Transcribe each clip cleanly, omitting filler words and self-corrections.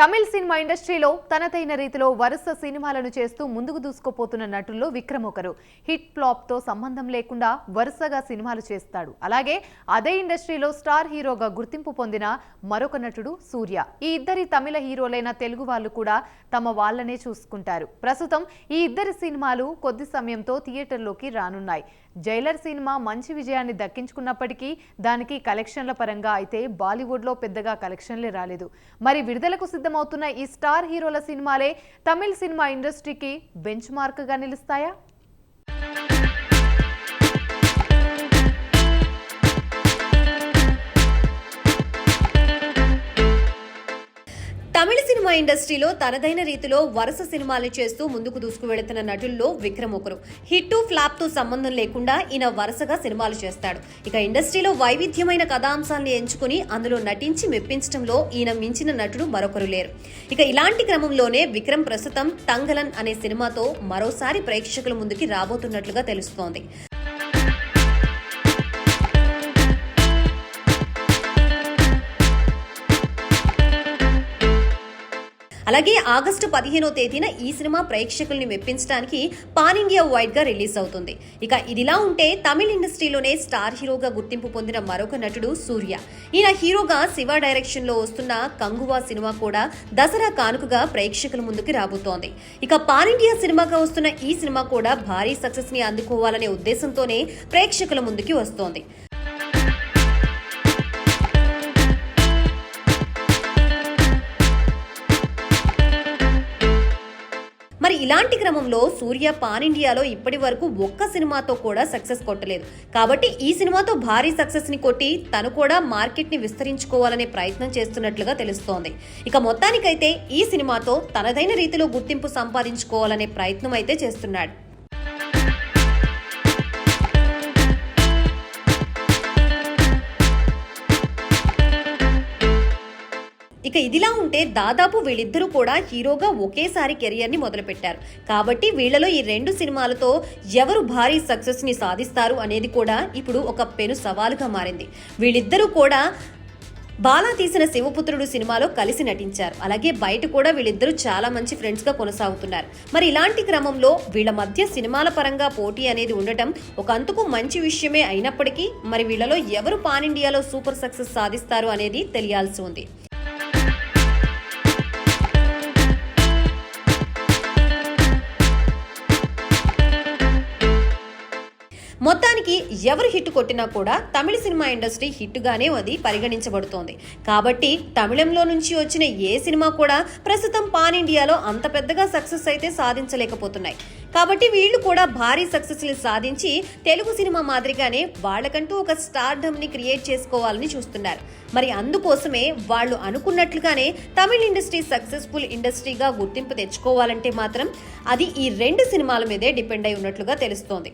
తమిళ cinema ఇండస్ట్రీలో తనదైన రీతిలో వరుస సినిమాలను చేస్తూ ముందుకు దూసుకుపోతున్న నటుల్లో విక్రమ్ ఒకరు. హిట్ ఫ్లాప్ తో సంబంధం లేకుండా వరుసగా సినిమాలు చేస్తాడు. అలాగే అదే ఇండస్ట్రీలో స్టార్ హీరోగా గుర్తింపు పొందిన మరొక నటుడు సూర్య. ఈ ఇద్దరి తమిళ హీరోలైన తెలుగు వాళ్ళు కూడా తమ వాళ్ళనే చూసుకుంటారు. ప్రస్తుతం ఈ ఇద్దరి సినిమాలు కొద్ది సమయంతో థియేటర్లోకి రానున్నాయి. జైలర్ సినిమా మంచి విజయాన్ని దక్కించుకున్నప్పటికీ దానికి కలెక్షన్ల పరంగా అయితే బాలీవుడ్లో పెద్దగా కలెక్షన్లే రాలేదు. మరి విడుదలకు సిద్ధమవుతున్న ఈ స్టార్ హీరోల సినిమాలే తమిళ సినిమా ఇండస్ట్రీకి బెంచ్ మార్క్ గా నిలుస్తాయా? తమిళ సినిమా ఇండస్ట్రీలో తనదైన రీతిలో వరుస సినిమాలు చేస్తూ ముందుకు దూసుకు వెళుతున్న నటుల్లో విక్రమ్ ఒకరు. హిట్ ఫ్లాప్ తో సంబంధం లేకుండా ఈయన వరుసగా సినిమాలు చేస్తాడు. ఇక ఇండస్ట్రీలో వైవిధ్యమైన కథాంశాలను ఎంచుకుని అందులో నటించి మెప్పించడంలో ఈయన మించిన నటుడు మరొకరు లేరు. ఇక ఇలాంటి క్రమంలోనే విక్రమ్ ప్రస్తుతం తంగలన్ అనే సినిమాతో మరోసారి ప్రేక్షకుల ముందుకి రాబోతున్నట్లుగా తెలుస్తోంది. అలాగే ఆగస్టు 15వ తేదీన ఈ సినిమా ప్రేక్షకుల్ని మెప్పించడానికి పాన్ ఇండియా వైడ్ గా రిలీజ్ అవుతుంది. ఇక ఇదిలా ఉంటే తమిళ ఇండస్ట్రీలోనే స్టార్ హీరోగా గుర్తింపు పొందిన మరొక నటుడు సూర్య. ఈయన హీరోగా శివ డైరెక్షన్ లో వస్తున్న కంగువా సినిమా కూడా దసరా కానుకగా ప్రేక్షకుల ముందుకు రాబోతోంది. ఇక పాన్ ఇండియా సినిమాగా వస్తున్న ఈ సినిమా కూడా భారీ సక్సెస్ ని అందుకోవాలనే ఉద్దేశంతోనే ప్రేక్షకుల ముందుకి వస్తోంది. మరి ఇలాంటి క్రమంలో సూర్య పాన్ ఇండియాలో ఇప్పటి వరకు ఒక్క సినిమాతో కూడా సక్సెస్ కొట్టలేదు. కాబట్టి ఈ సినిమాతో భారీ సక్సెస్ ని కొట్టి తను కూడా మార్కెట్ ని విస్తరించుకోవాలనే ప్రయత్నం చేస్తున్నట్లుగా తెలుస్తోంది. ఇక మొత్తానికైతే ఈ సినిమాతో తనదైన రీతిలో గుర్తింపు సంపాదించుకోవాలనే ప్రయత్నం అయితే చేస్తున్నాడు. ఇక ఇదిలా ఉంటే దాదాపు వీళ్ళిద్దరూ కూడా హీరోగా ఒకేసారి కెరియర్ ని మొదలుపెట్టారు. కాబట్టి వీళ్లలో ఈ రెండు సినిమాలతో ఎవరు భారీ సక్సెస్ ని సాధిస్తారు అనేది కూడా ఇప్పుడు ఒక పెను సవాలుగా మారింది. వీళ్ళిద్దరూ కూడా బాలా తీసిన శివపుత్రుడు సినిమాలో కలిసి నటించారు. అలాగే బయట కూడా వీళ్ళిద్దరూ చాలా మంచి ఫ్రెండ్స్ గా కొనసాగుతున్నారు. మరి ఇలాంటి క్రమంలో వీళ్ళ మధ్య సినిమాల పరంగా పోటీ అనేది ఉండటం ఒక అంతకు మంచి విషయమే అయినప్పటికీ మరి వీళ్ళలో ఎవరు పాన్ ఇండియాలో సూపర్ సక్సెస్ సాధిస్తారు అనేది తెలియాల్సి ఉంది. మొత్తానికి ఎవరు హిట్ కొట్టినా కూడా తమిళ సినిమా ఇండస్ట్రీ హిట్ గానే అది పరిగణించబడుతోంది. కాబట్టి తమిళంలో నుంచి వచ్చిన ఏ సినిమా కూడా ప్రస్తుతం పాన్ ఇండియాలో అంత పెద్దగా సక్సెస్ అయితే సాధించలేకపోతున్నాయి. కాబట్టి వీళ్ళు కూడా భారీ సక్సెస్ ని సాధించి తెలుగు సినిమా మాదిరిగానే వాళ్ళకంటూ ఒక స్టార్డమ్ ని క్రియేట్ చేసుకోవాలని చూస్తున్నారు. మరి అందుకోసమే వాళ్ళు అనుకున్నట్లుగానే తమిళ ఇండస్ట్రీ సక్సెస్ఫుల్ ఇండస్ట్రీగా గుర్తింపు తెచ్చుకోవాలంటే మాత్రం అది ఈ రెండు సినిమాల మీదే డిపెండ్ అయి ఉన్నట్లుగా తెలుస్తోంది.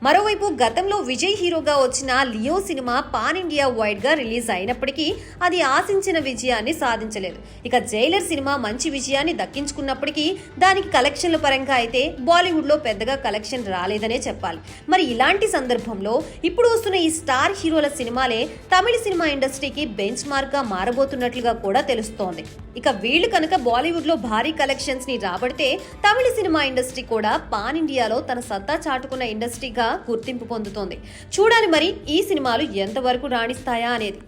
మరోవైపు గతంలో విజయ్ హీరోగా వచ్చిన Leo cinema pan India wide గా రిలీజ్ అయినప్పటికీ అది ఆశించిన విజయాన్ని సాధించలేదు. ఇక జైలర్ సినిమా మంచి విజయాన్ని దక్కించుకున్నప్పటికీ దానికి కలెక్షన్ల పరంగా అయితే బాలీవుడ్ లో పెద్దగా కలెక్షన్ రాలేదనే చెప్పాలి. మరి ఇలాంటి సందర్భంలో ఇప్పుడు వస్తున్న ఈ స్టార్ హీరోల సినిమాలే తమిళ సినిమా ఇండస్ట్రీకి బెంచ్ మార్క్ గా మారబోతున్నట్లుగా కూడా తెలుస్తోంది. ఇక వీళ్ళు కనుక బాలీవుడ్ లో భారీ కలెక్షన్స్ ని రాబడితే తమిళ సినిమా ఇండస్ట్రీ కూడా పాన్ ఇండియాలో తన సత్తా చాటుకున్న ఇండస్ట్రీగా గుర్తింపు పొందుతోంది. చూడాలి మరి ఈ సినిమాలు ఎంతవరకు రాణిస్తాయా అనేది.